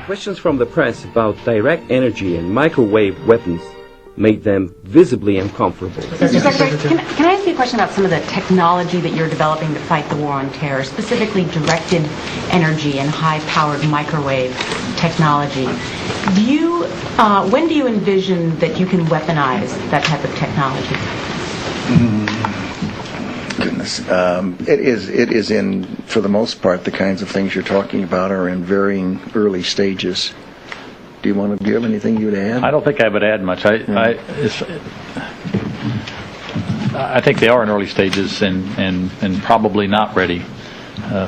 Questions from the press about direct energy and microwave weapons made them visibly uncomfortable. Mr. Secretary, can I ask you a question about some of the technology that you're developing to fight the war on terror, specifically directed energy and high-powered microwave technology? When do you envision that you can weaponize that type of technology? Goodness. It is in, for the most part, the kinds of things you're talking about are in varying early stages. Do you have anything you'd add? I don't think I would add much. I think they are in early stages and probably not ready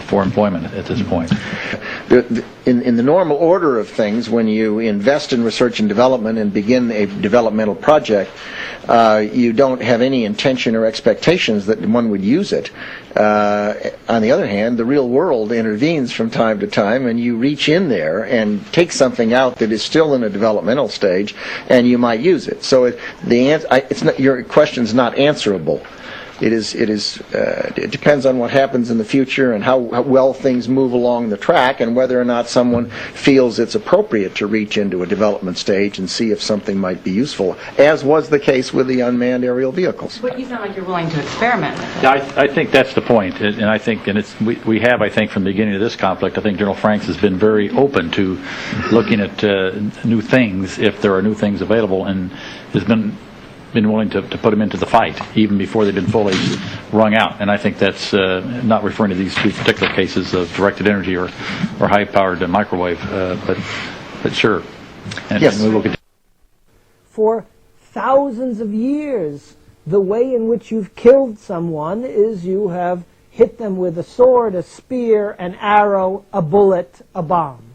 for employment at this point. In the normal order of things, when you invest in research and development and begin a developmental project, you don't have any intention or expectations that one would use it. On the other hand, the real world intervenes from time to time, and you reach in there and take something out that is still in a developmental stage, and you might use it. So your question's not answerable. It depends on what happens in the future and how well things move along the track, and whether or not someone feels it's appropriate to reach into a development stage and see if something might be useful, as was the case with the unmanned aerial vehicles. But you sound like you're willing to experiment with it. Yeah, I think that's the point, and I think, we have, I think, from the beginning of this conflict, I think General Franks has been very open to looking at new things if there are new things available, and has been willing to put them into the fight even before they've been fully wrung out. And I think that's not referring to these two particular cases of directed energy or high-powered microwave, but sure. And yes. We will continue. For thousands of years, the way in which you've killed someone is you have hit them with a sword, a spear, an arrow, a bullet, a bomb.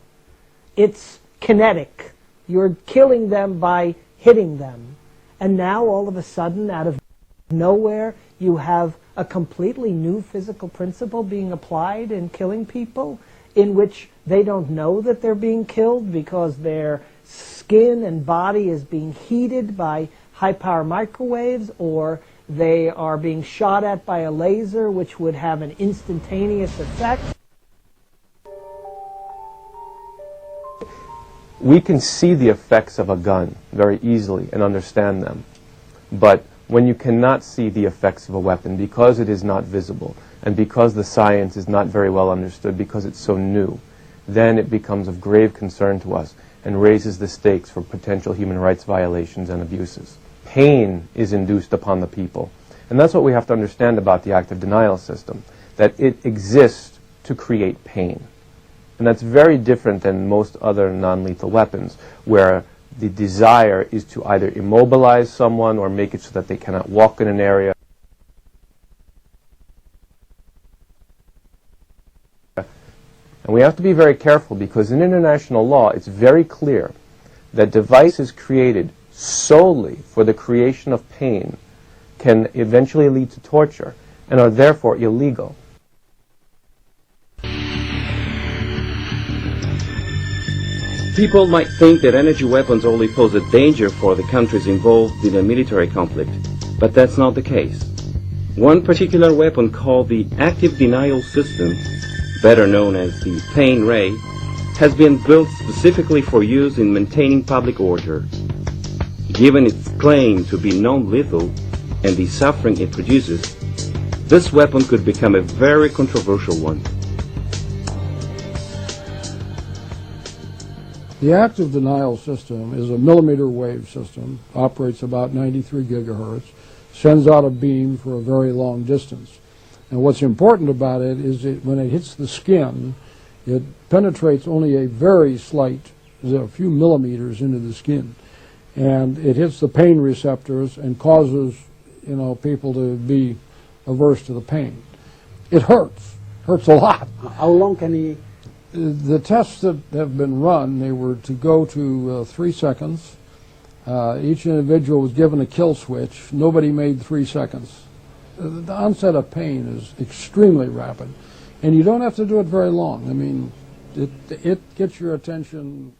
It's kinetic. You're killing them by hitting them. And now, all of a sudden, out of nowhere, you have a completely new physical principle being applied in killing people, in which they don't know that they're being killed because their skin and body is being heated by high-power microwaves, or they are being shot at by a laser, which would have an instantaneous effect. We can see the effects of a gun very easily and understand them. But when you cannot see the effects of a weapon because it is not visible and because the science is not very well understood because it's so new, then it becomes of grave concern to us and raises the stakes for potential human rights violations and abuses. Pain is induced upon the people. And that's what we have to understand about the active denial system, that it exists to create pain. And that's very different than most other non-lethal weapons, where the desire is to either immobilize someone or make it so that they cannot walk in an area. And we have to be very careful, because in international law it's very clear that devices created solely for the creation of pain can eventually lead to torture and are therefore illegal. People might think that energy weapons only pose a danger for the countries involved in a military conflict, but that's not the case. One particular weapon, called the active denial system, better known as the pain ray, has been built specifically for use in maintaining public order. Given its claim to be non-lethal and the suffering it produces, this weapon could become a very controversial one. The active denial system is a millimeter wave system, operates about 93 gigahertz, sends out a beam for a very long distance. And what's important about it is that when it hits the skin, it penetrates only a very slight, a few millimeters into the skin. And it hits the pain receptors and causes, people to be averse to the pain. It hurts a lot. How long can he... The tests that have been run, they were to go to 3 seconds. Each individual was given a kill switch. Nobody made 3 seconds. The onset of pain is extremely rapid. And you don't have to do it very long. I mean, it gets your attention